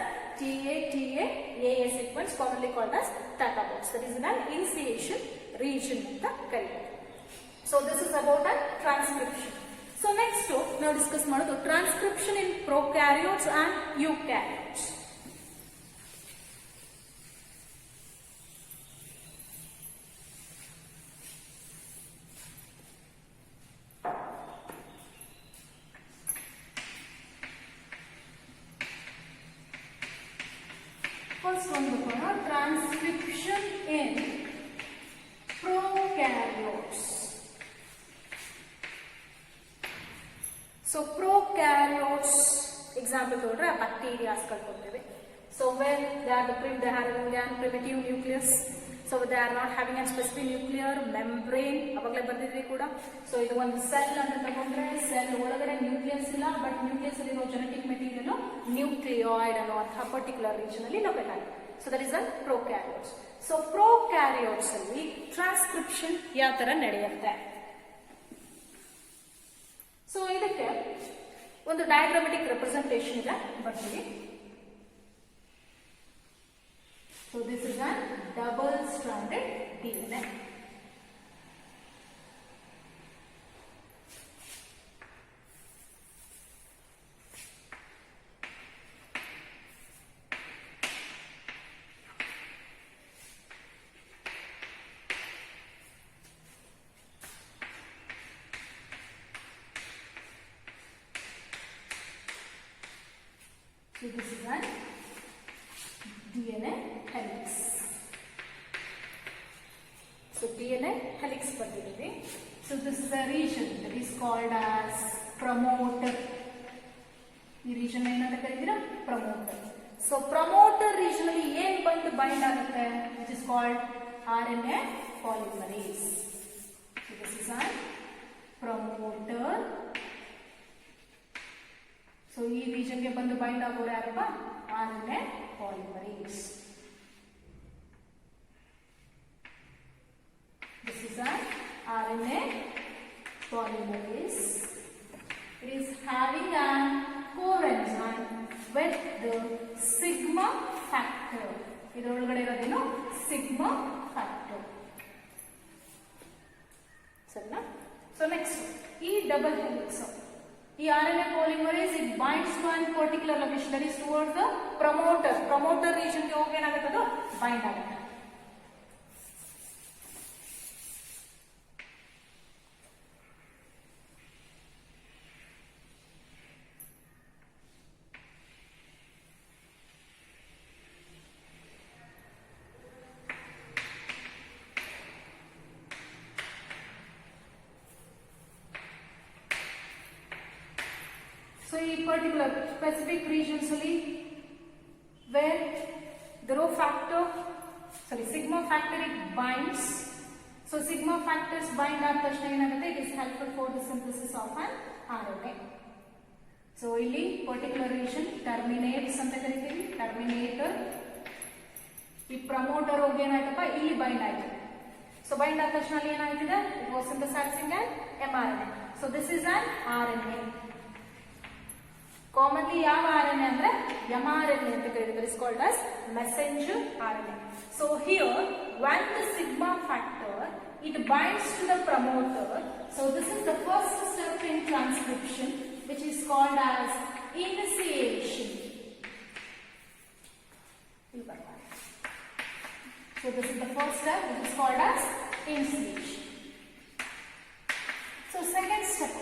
AA sequence commonly called as Tata box. That is in an initiation region ಅಂತ ಕರೀತಾರೆ. So this is about a transcription. So next ನಾವು discuss ಮಾಡೋದು transcription in prokaryotes and eukaryotes. First one ಬರೋಣ, transcription ಇನ್ prokaryotes. So prokaryotes example ತಗೊಂಡ್ರೆ bacterias ಕೊಡ್ತೇವೆ. So when they are they have a primitive nucleus, so they are not having a specific nuclear membrane. ಅವಾಗಲೇ ಬರ್ದಿದ್ವಿ ಕೂಡ. So ಇದು ಒಂದು cell ಅಂತ ತಗೊಂಡ್ರೆ cell ಒಳಗಡೆ ನ್ಯೂಕ್ಲಿಯಸ್ ಇಲ್ಲ, ಬಟ್ ನ್ಯೂಕ್ಲಿಯಸ್ ಅಲ್ಲಿರೋ ಜೆನೆಟಿಕ್ ಮೆಟೀರಿಯಲ್ ನ್ಯೂಕ್ಲಿಯಾಯ್ಡ್ ಅನ್ನುವಂತಹ ಪರ್ಟಿಕ್ಯುಲರ್ ರೀಜನ್ ಅಲ್ಲಿ ಲೊಕೇಟ್ ಆಗಿದೆ. So that is a prokaryotes. So prokaryotes ಅಲ್ಲಿ ಟ್ರಾನ್ಸ್ಕ್ರಿಪ್ಷನ್ ಯಾವ ತರ ನಡೆಯುತ್ತೆ? ಸೊ ಇದಕ್ಕೆ ಒಂದು ಡಯಾಗ್ರಾಮೆಟಿಕ್ ರೆಪ್ರೆಸೆಂಟೇಷನ್ ಇದೆ, ಬರ್ತೀವಿ. So this is a double-stranded DNA. So this is a DNA helix. So DNA helix ಬರ್ತಿದ್ದೀವಿ. So this is a region that is called as promoter. ಈ region ಏನಂತ ಕರೀತೀರಾ? promoter. So promoter region ಅಲ್ಲಿ ಏನ್ ಬಂದು bind ಆಗುತ್ತೆ? Which is called RNA polymerase. So this is a promoter. So ಈ region ಗೆ ಬಂದು ಬೈಂಡ್ ಆಗೋರು ಯಾರಪ್ಪ? RNA polymerase. This is an RNA polymerase. It is having an coenzyme with the sigma factor. ಇದರೊಳಗಡೆ ಇರೋದೇನು ಸಿಗ್ಮಾ ಫ್ಯಾಕ್ಟರ್. ಸರಿನಾ? So next ಈ double helix, ಈ RNA polymerase it binds to one particular location, that is towards the promoter region ಗೆ ಹೋಗಿ ಏನಾಗುತ್ತೆ, ಅದು bind ಆಗುತ್ತೆ. So, in particular specific regions only where the sigma factor it binds. So, sigma factors bind at the it is helpful for the synthesis of an RNA. So, ಇಲ್ಲಿ particular region terminates ಅಂತ ಕರೀತೀವಿ, terminator. ಈ promoter ಹೋಗಿ ಏನಾಯ್ತಪ್ಪ ಇಲ್ಲಿ bind ಆಯ್ತು. So, bind ಆದ ತಕ್ಷಣ ಅಲ್ಲಿ ಏನಾಯ್ತಿದೆ, it was synthesizing an mRNA. So, this is an RNA. Commonly ಯಾವ RNA ಅಂದ್ರೆ mRNA ಅಂತ ಕರೀತಾರೆ, is called as messenger RNA. So here when the sigma factor it binds to the promoter, so this is the first step in transcription which is called as initiation. So this is the first step which is called as initiation. So second step,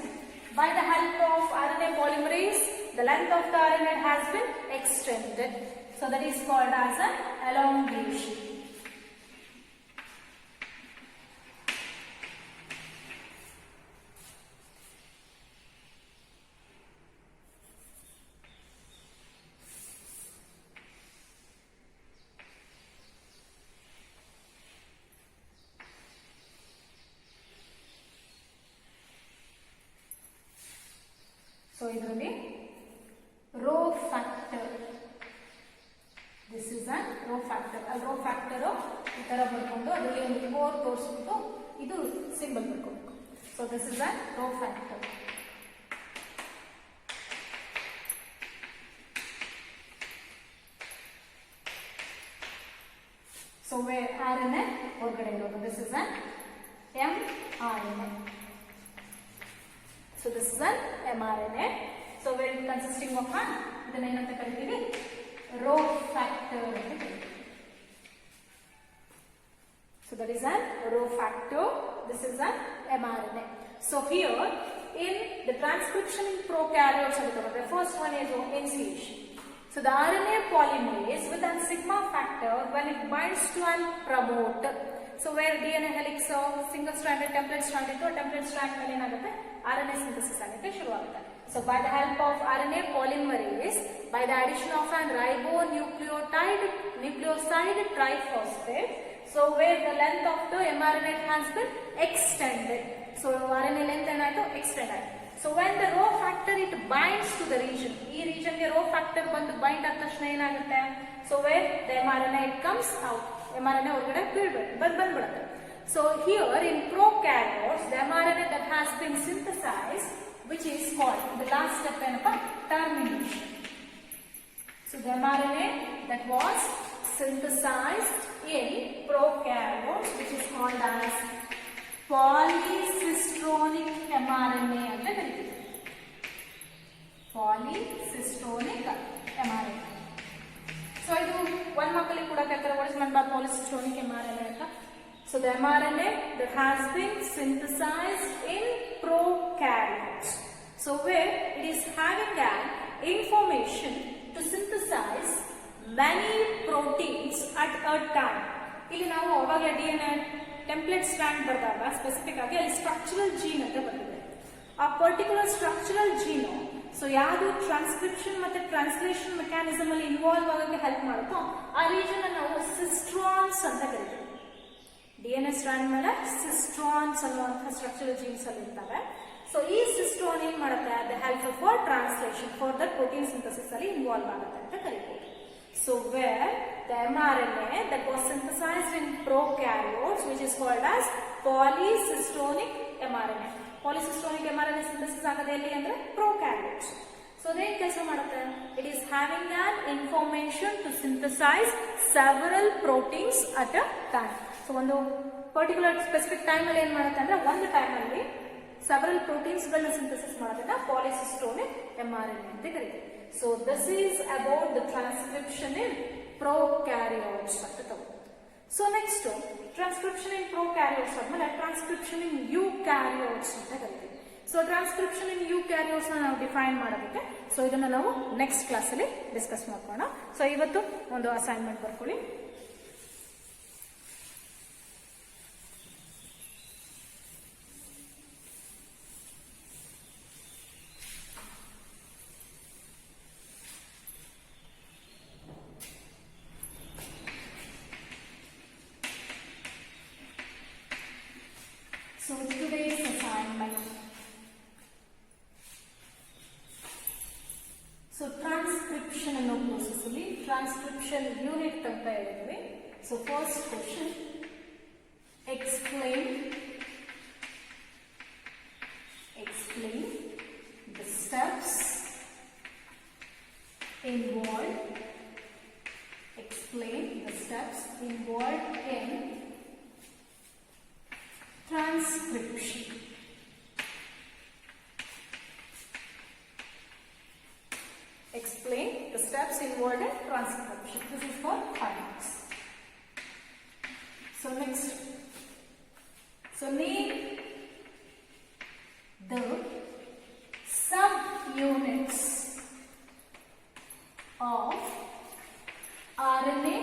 by the help of RNA polymerase the length of the RNA has been extended. So that is called as an elongation. So idರಲ್ಲಿ row factor, this is a row factor. A row factor ಈ ತರ ಬರ್ಕೊಂಡು ಅದರಲ್ಲಿ ಒಂದು core ತೋರಿಸ್ಬಿಟ್ಟು ಇದು symbol ಬರ್ಕೋಬೇಕು. So this is a row factor. So where RNA ಹೊರಗಡೆ ಇರೋದು, this is an mRNA. So this is an mRNA. So where it consisting of an ಇದನ್ನ ಏನಂತ ಕರಿತೀವಿ, row factor ಅಂತ ಕರಿತೀವಿ. So that is an row factor. This is an mRNA. So here in the transcription in prokaryotes, the first one is initiation. So the RNA polymerase with a sigma factor when it binds to an promoter. So where DNA helix single stranded template strand into template strand ಮೇಲೆ ಏನಾಗುತ್ತೆ, RNA synthesis ಆಗಕ್ಕೆ ಶುರು ಆಗುತ್ತೆ. So by the help of RNA polymerase, by the addition of an nucleoside triphosphate, so where the length of the mRNA has been extended. So RNA length ಏನಾಯ್ತು, extend ಆಯ್ತು. So when the row factor it binds to the region, ಈ region ಗೆ row factor ಬಂದು bind ಆದ ತಕ್ಷಣ ಏನಾಗುತ್ತೆ, so where the mRNA it comes out, mRNA ಹೊರಗಡೆ ಬಂದ್ಬಿಡುತ್ತೆ. So here in prokaryotes, the mRNA that has been synthesized, which is called the last step ಏನಪ್ಪ, termination. So the mRNA that was synthesized in prokaryotes, which is called as polycistronic mRNA ಅಂತ ಕರೀತೀವಿ. Polycistronic mRNA. So ಇದು one ಮಕ್ಕಳಿಗೆ ಕೂಡ ಕೇಳ್ತಾರೆ, what is meant by polycistronic mRNA ಅಂತ. So the mRNA that has been synthesized in prokaryotes. So where it is having an information to synthesize many proteins at a time. ಇಲ್ಲಿ ನಾವು ಅವಾಗಲೇ DNA template strand ಬರೆದಾಗ specific ಆಗಿ ಅಲ್ಲಿ structural gene ಅಂತ ಬರ್ತದೆ. ಆ ಪರ್ಟಿಕ್ಯುಲರ್ ಸ್ಟ್ರಕ್ಚರಲ್ ಜೀನು so ಯಾವುದು ಟ್ರಾನ್ಸ್ಕ್ರಿಪ್ಷನ್ ಮತ್ತೆ ಟ್ರಾನ್ಸ್ಲೇಷನ್ ಮೆಕ್ಯಾನಿಸಮ್ ಅಲ್ಲಿ ಇನ್ವಾಲ್ವ್ ಆಗೋಕ್ಕೆ ಹೆಲ್ಪ್ ಮಾಡುತ್ತೋ ಆ ರೀಜನ್ ನಾವು ಸಿಸ್ಟ್ರಾನ್ಸ್ ಅಂತ ಕರಿತೀವಿ. DNA ಸ್ಟ್ರಾಂಡ್ ಮೇಲೆ ಸಿಸ್ಟ್ರಾನ್ಸ್ ಅನ್ನುವಂತಹ ಸ್ಟ್ರಕ್ಚರಲ್ ಜೀನ್ಸ್ ಅಲ್ಲಿ ಇರ್ತವೆ. ಸೊ ಈ ಸಿಸ್ಟ್ರಾನ್ ಏನ್ ಮಾಡುತ್ತೆ, ಅದು help for translation for the protein synthesis ಅಲ್ಲಿ ಇನ್ವಾಲ್ವ್ ಆಗುತ್ತೆ ಅಂತ ಕರಿತೀವಿ. So where the mRNA that was synthesized in prokaryotes, which is called as polycistronic mRNA. Polycistronic mRNA synthesis ಆಗೋದು ಎಲ್ಲಿ ಅಂದ್ರೆ ಪ್ರೊಕ್ಯಾರಿಯೋಟ್ಸ್. ಸೊ ಅದೇನ್ ಕೆಲಸ ಮಾಡುತ್ತೆ? It is having an information to synthesize several proteins at a time. So ಒಂದು particular specific time ಅಲ್ಲಿ ಏನ್ ಮಾಡುತ್ತೆ ಅಂದ್ರೆ ಒಂದು ಟೈಮ್ ಅಲ್ಲಿ ಸೆವರಲ್ ಪ್ರೋಟೀನ್ಸ್ ಗಳನ್ನ ಸಿಂಥಸಿಸ್ ಮಾಡೋದನ್ನ ಪಾಲಿಸಿಸ್ಟೋನಿಕ್ mRNA ಅಂತ ಕರೀತೀವಿ. So this is about the transcription in prokaryotes ಅಂತ ತಗೊಂಡು. So next transcription in prokaryotes ಆದ್ಮೇಲೆ ಟ್ರಾನ್ಸ್ಕ್ರಿಪ್ಷನ್ ಇನ್ ಯೂಕ್ಯಾರಿಯೋಟ್ಸ್ ಅಂತ ಕರಿತೀವಿ. ಸೊ ಟ್ರಾನ್ಸ್ಕ್ರಿಪ್ಷನ್ ಇನ್ ಯೂಕ್ಯಾರಿಯೋಟ್ಸ್ ನಾವು ಡಿಫೈನ್ ಮಾಡೋದಕ್ಕೆ ಸೊ ಇದನ್ನ ನಾವು ನೆಕ್ಸ್ಟ್ ಕ್ಲಾಸ್ ಅಲ್ಲಿ ಡಿಸ್ಕಸ್ ಮಾಡ್ಕೋಣ. ಸೊ ಇವತ್ತು ಒಂದು ಅಸೈನ್ಮೆಂಟ್ ಬರ್ಕೊಳ್ಳಿ. So today's assignment. So transcription ಅನ್ನೋ process ಅಲ್ಲಿ transcription unit ಅಂತ ಹೇಳಿದ್ವಿ. So first question, explain the steps involved. Explain the steps involved in transcription. Explain the steps involved in transcription. This is for 5 marks. So next, so name the subunits of RNA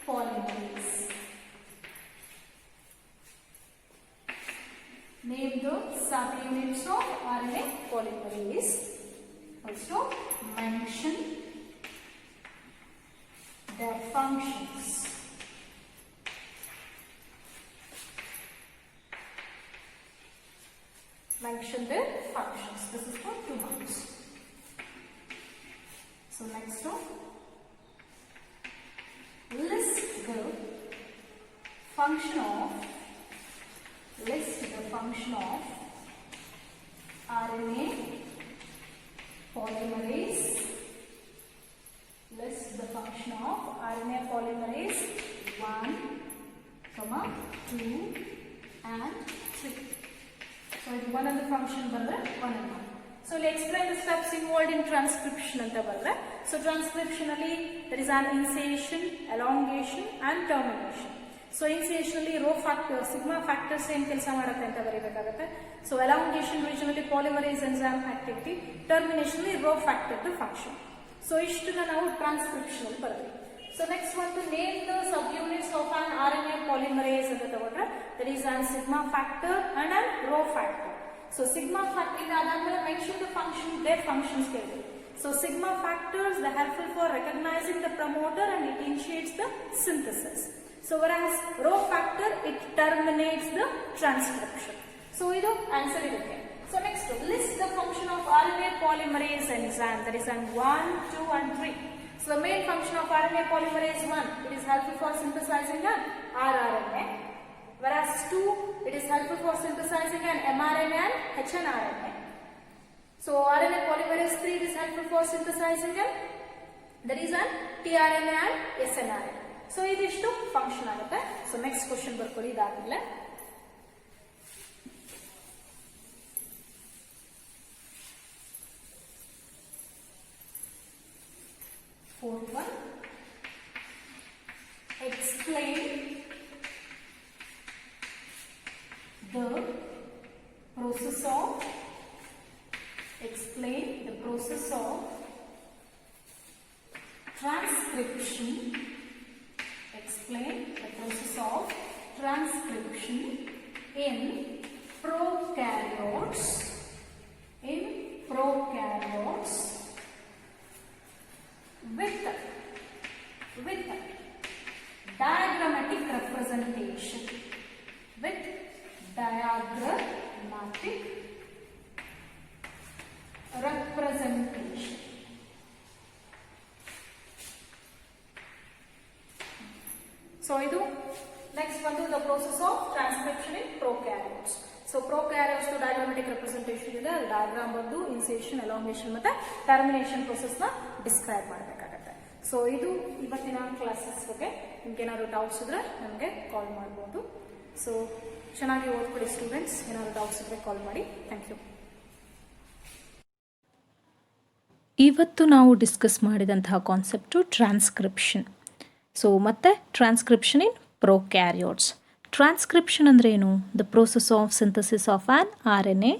polymerase. Name the subunits of RNA polymerase. Also mention their functions. Mention their functions. This is for 2 marks. So next one, list the function of RNA polymerase. List the function of RNA polymerase 1, 2 and 3. So ಇದು one of the function ಬಂದ್ರೆ 1 and 1. So let's explain the steps involved in transcription ಅಂತ ಬಂದ್ರೆ, so transcription ಅಲ್ಲಿ there is an initiation, elongation and termination. So initiation ಅಲ್ಲಿ rho factor sigma factors ಏನ್ ಕೆಲಸ ಮಾಡುತ್ತೆ ಅಂತ ಬರೀಬೇಕಾಗುತ್ತೆ. ಸೊ ಎಲಾಂಗೇಷನ್ ರೀಜನ್ ಅಲ್ಲಿ ಪಾಲಿಮರೇಸ್ ಎನ್ಸೈಮ್ ಆಕ್ಟಿವಿಟಿ, ಟರ್ಮಿನೇಷನ್ ಅಲ್ಲಿ ರೋ ಫ್ಯಾಕ್ಟರ್ ಫಂಕ್ಷನ್. ಸೊ ಇಷ್ಟನ್ನ ನಾವು ಟ್ರಾನ್ಸ್ಕ್ರಿಪ್ಷನ್ ಅಲ್ಲಿ ಬರ್ತೀವಿ. ಸೊ ನೆಕ್ಸ್ಟ್ ಒಂದು name the subunits of an RNA polymerase ಅಂತ ತಗೊಂಡ್ರೆ that is an sigma factor and an rho factor. So sigma factor ಅದಾದ್ಮೇಲೆ mention the function their functions ಕೇಳಿದ್ವಿ. So sigma factors the helpful for recognizing the promoter and it initiates the synthesis. So whereas rho factor it terminates the transcription. So idu answer idukke. So next list the function of RNA polymerase enzyme, that is on 1, 2 and 3. So the main function of RNA polymerase 1, it is helpful for synthesizing an rRNA, whereas 2 it is helpful for synthesizing an mRNA and hnRNA. So RNA polymerase 3 is helpful for synthesizing an, that is an tRNA and snRNA. So ಇದಿಷ್ಟು function ಆಗುತ್ತೆ. So next question ಬರ್ಕೊಳ್ಳಿ. ಇದಾದ್ಮೇಲೆ fourth one, explain the process of transcription. Explain the process of transcription in prokaryotes. With diagrammatic representation. So idu next one to the process of transcription in prokaryotes. So prokaryotes diagrammatic representation ಇದೆ, ಅದು diagram ಬಂದು initiation, elongation ಮತ್ತೆ termination process ನ describe ಮಾಡಬೇಕಾಗತ್ತೆ. So ಇದು ಇವತ್ತಿನ classes ಬಗ್ಗೆ. ನಿಮ್ಗೆ ಏನಾದ್ರು ಡೌಟ್ಸ್ ಇದ್ರೆ ನಮಗೆ ಕಾಲ್ ಮಾಡ್ಬೋದು. ಸೊ ಚೆನ್ನಾಗಿ ಓದ್ಕೊಳ್ಳಿ ಸ್ಟೂಡೆಂಟ್ಸ್. ಏನಾದ್ರು ಡೌಟ್ಸ್ ಇದ್ರೆ ಕಾಲ್ ಮಾಡಿ. Thank you. ಇವತ್ತು ನಾವು ಡಿಸ್ಕಸ್ ಮಾಡಿದಂತಹ ಕಾನ್ಸೆಪ್ಟು ಟ್ರಾನ್ಸ್ಕ್ರಿಪ್ಷನ್. ಸೊ ಮತ್ತೆ ಟ್ರಾನ್ಸ್ಕ್ರಿಪ್ಷನ್ ಇನ್ ಪ್ರೊಕ್ಯಾರಿಯೋಟ್ಸ್. ಟ್ರಾನ್ಸ್ಕ್ರಿಪ್ಷನ್ ಅಂದರೆ ಏನು? The process of synthesis of an RNA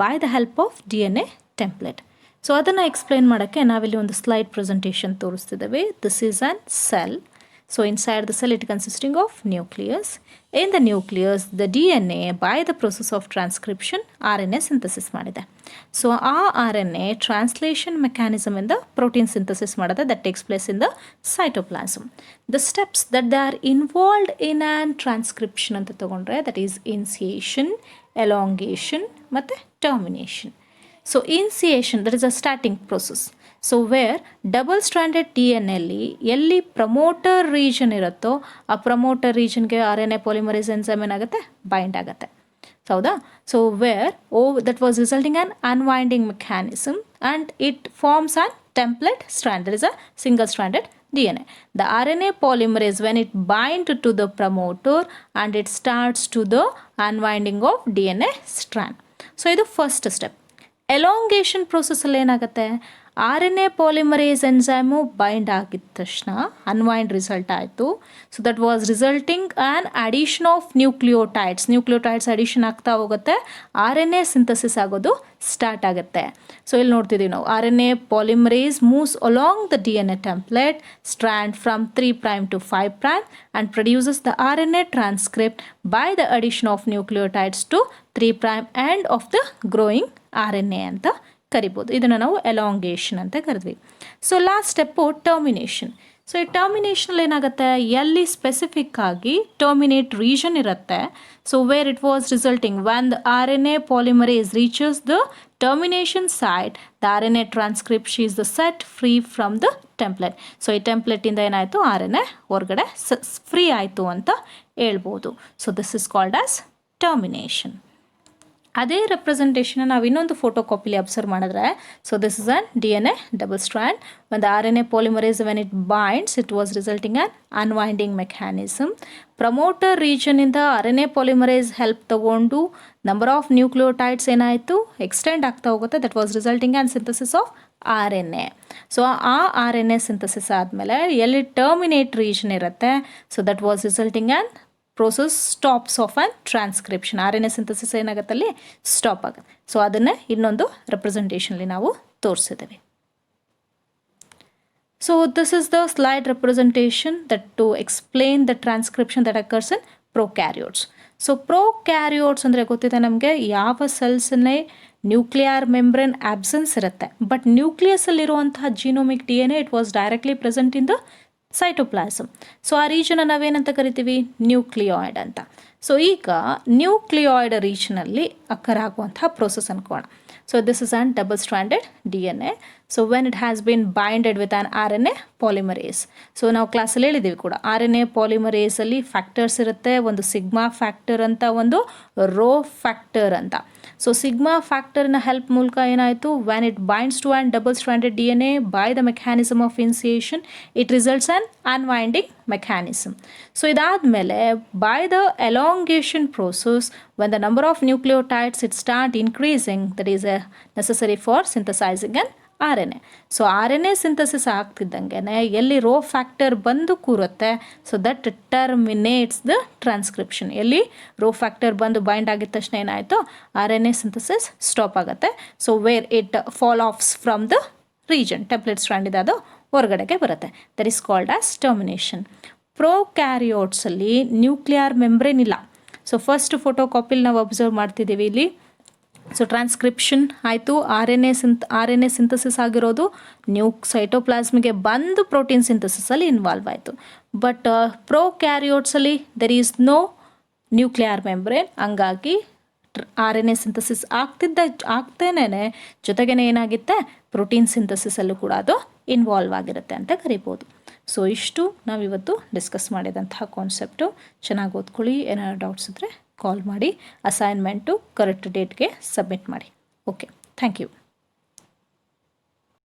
by the help of DNA template. So ಅದನ್ನು ಎಕ್ಸ್ಪ್ಲೈನ್ ಮಾಡೋಕ್ಕೆ ನಾವಿಲ್ಲಿ ಒಂದು ಸ್ಲೈಡ್ ಪ್ರೆಸೆಂಟೇಷನ್ ತೋರಿಸ್ತಿದ್ದೇವೆ. This is an cell. So inside the cell it consisting of nucleus. In the nucleus the DNA by the process of transcription RNA synthesis ಮಾಡಿದೆ. So ಆ RNA translation mechanism in the protein synthesis ಮಾಡಿದೆ that takes place in the cytoplasm. The steps that they are involved in an transcription ಅಂತ ತಗೊಂಡ್ರೆ that is initiation, elongation ಮತ್ತೆ termination. So initiation, that is a starting process. So where double stranded DNA ಎಲ್ಲಿ promoter region ಇರುತ್ತೋ ಆ promoter ರೀಜನ್ಗೆ RNA polymerase enzyme ಏನಾಗುತ್ತೆ, bind ಆಗುತ್ತೆ. ಹೌದಾ? So where that was resulting on unwinding mechanism and it forms an template strand. That is a single stranded DNA. The RNA polymerase when it bind to the promoter and it starts to the unwinding of DNA strand. So ಇದು first step. Elongation ಪ್ರೋಸೆಸ್ಸಲ್ಲಿ ಏನಾಗುತ್ತೆ, RNA polymerase enzyme bind ಆಗಿದ ತಕ್ಷಣ unwind result ಆಯಿತು. So that was resulting an addition of nucleotides addition ಆಗ್ತಾ ಹೋಗುತ್ತೆ, RNA synthesis ಆಗೋದು start ಆಗುತ್ತೆ. So ಇಲ್ಲಿ ನೋಡ್ತಿದ್ದೀವಿ ನಾವು RNA polymerase moves along the DNA template strand from 3' to 5' and produces the RNA transcript by the addition of nucleotides to 3' end of the growing RNA ಅಂತ ಕರಿಬೋದು. ಇದನ್ನು ನಾವು ಎಲಾಂಗೇಷನ್ ಅಂತ ಕರಿದ್ವಿ. So last step termination. So ಈ ಟರ್ಮಿನೇಷನಲ್ಲಿ ಏನಾಗುತ್ತೆ, ಎಲ್ಲಿ ಸ್ಪೆಸಿಫಿಕ್ ಆಗಿ ಟರ್ಮಿನೇಟ್ ರೀಜನ್ ಇರುತ್ತೆ. So where it was resulting when the RNA polymerase reaches the termination site the RNA transcript is the set free from the template. So ಈ ಟೆಂಪ್ಲೇಟಿಂದ ಏನಾಯಿತು, RNA ಹೊರಗಡೆ ಫ್ರೀ ಆಯಿತು ಅಂತ ಹೇಳ್ಬೋದು. So this is called as termination. ಅದೇ representation ನಾವು ಇನ್ನೊಂದು ಫೋಟೋ ಕಾಪಿಲಿ ಅಬ್ಸರ್ವ್ ಮಾಡಿದ್ರೆ, so this is an DNA double strand. ಒಂದು RNA polymerase when it binds it was resulting on unwinding mechanism. Promoter ರೀಜನಿಂದ RNA ಪಾಲಿಮರೇಸ್ ಹೆಲ್ಪ್ ತಗೊಂಡು number of nucleotides ಏನಾಯಿತು, extend ಆಗ್ತಾ ಹೋಗುತ್ತೆ. That was resulting on synthesis of RNA. So ಆ RNA synthesis ಆದಮೇಲೆ ಎಲ್ಲಿ terminate region ಇರುತ್ತೆ, so that was resulting on process stops of an transcription. RNA synthesis ಏನಾಗುತ್ತೆ, ಅಲ್ಲಿ ಸ್ಟಾಪ್ ಆಗುತ್ತೆ. ಸೊ ಅದನ್ನೇ ಇನ್ನೊಂದು ರೆಪ್ರೆಸೆಂಟೇಷನಲ್ಲಿ ನಾವು ತೋರಿಸಿದ್ದೇವೆ. So this is the slide representation that to explain the transcription that occurs in prokaryotes. So prokaryotes ಅಂದರೆ ಗೊತ್ತಿದೆ ನಮಗೆ, ಯಾವ ಸೆಲ್ಸನ್ನೇ ನ್ಯೂಕ್ಲಿಯರ್ ಮೆಂಬ್ರೇನ್ ಆಬ್ಸೆನ್ಸ್ ಇರುತ್ತೆ, ಬಟ್ ನ್ಯೂಕ್ಲಿಯಸ್ಸಲ್ಲಿರುವಂತಹ genomic DNA it was directly present in the cytoplasm. So ಆ region ನಾವೇನಂತ ಕರಿತೀವಿ, ನ್ಯೂಕ್ಲಿಯಾಯ್ಡ್ ಅಂತ. ಸೊ ಈಗ ನ್ಯೂಕ್ಲಿಯಾಯ್ಡ್ ರೀಜನಲ್ಲಿ ಅಕ್ಕರ್ ಆಗುವಂತಹ ಪ್ರೋಸೆಸ್ ಅನ್ಕೋಣ. So this is an double stranded DNA. So when it has been binded with an RNA polymerase. So ನಾವು ಕ್ಲಾಸಲ್ಲಿ ಹೇಳಿದ್ದೀವಿ ಕೂಡ, RNA ಪಾಲಿಮರೇಸಲ್ಲಿ ಫ್ಯಾಕ್ಟರ್ಸ್ ಇರುತ್ತೆ. ಒಂದು ಸಿಗ್ಮಾ ಫ್ಯಾಕ್ಟರ್ ಅಂತ, ಒಂದು ರೋ ಫ್ಯಾಕ್ಟರ್ ಅಂತ. ಸೊ ಸಿಗ್ಮಾ ಫ್ಯಾಕ್ಟರ್ನ ಹೆಲ್ಪ್ ಮೂಲಕ ಏನಾಯಿತು, when it binds to an double stranded DNA by the mechanism of initiation it results on unwinding mechanism. So ಇದಾದಮೇಲೆ by the elongation process when the number of nucleotides it start increasing, that is necessary for synthesizing an RNA. So RNA synthesis ಆಗ್ತಿದ್ದಂಗೆ ಎಲ್ಲಿ rho factor ಬಂದು ಕೂರುತ್ತೆ, so that terminates the transcription. ಎಲ್ಲಿ rho factor ಬಂದು bind ಆಗಿದ ತಕ್ಷಣ ಏನಾಯಿತು, RNA synthesis stop ಆಗುತ್ತೆ. So where it fall offs from the region, template strand ಇದೆ, ಅದು ಹೊರಗಡೆಗೆ ಬರುತ್ತೆ. That is called as termination. ಪ್ರೊಕ್ಯಾರಿಯೋಟ್ಸಲ್ಲಿ ನ್ಯೂಕ್ಲಿಯರ್ ಮೆಂಬ್ರೇನ್ ಇಲ್ಲ. ಸೊ ಫಸ್ಟ್ ಫೋಟೋ ಕಾಪಿಲಿ ನಾವು ಅಬ್ಸರ್ವ್ ಮಾಡ್ತಿದ್ದೀವಿ ಇಲ್ಲಿ. ಸೊ ಟ್ರಾನ್ಸ್ಕ್ರಿಪ್ಷನ್ ಆಯಿತು, RNA ಸಿಂಥಸಿಸ್ ಆಗಿರೋದು ಸೈಟೋಪ್ಲಾಸ್ಮಿಗೆ ಬಂದು ಪ್ರೋಟೀನ್ ಸಿಂಥಸಿಸಲ್ಲಿ ಇನ್ವಾಲ್ವ್ ಆಯಿತು. ಬಟ್ ಪ್ರೊಕ್ಯಾರಿಯೋಟ್ಸಲ್ಲಿ there is no nuclear membrane. ಹಂಗಾಗಿ RNA ಸಿಂಥಸಿಸ್ ಆಗ್ತೇನೆ ಜೊತೆಗೇ ಏನಾಗುತ್ತೆ, ಪ್ರೋಟೀನ್ ಸಿಂಥಸಿಸಲ್ಲೂ ಕೂಡ ಅದು ಇನ್ವಾಲ್ವ್ ಆಗಿರುತ್ತೆ ಅಂತ ಕರಿಬೋದು. ಸೊ ಇಷ್ಟು ನಾವಿವತ್ತು ಡಿಸ್ಕಸ್ ಮಾಡಿದಂತಹ ಕಾನ್ಸೆಪ್ಟು. ಚೆನ್ನಾಗಿ ಓದ್ಕೊಳ್ಳಿ. ಏನಾದ್ರು ಡೌಟ್ಸ್ ಇದ್ದರೆ ಕಾಲ್ ಮಾಡಿ ಅಸೈನ್ಮೆಂಟು ಕರೆಕ್ಟ್ ಡೇಟ್ಗೆ ಸಬ್ಮಿಟ್ ಮಾಡಿ. Okay, thank you.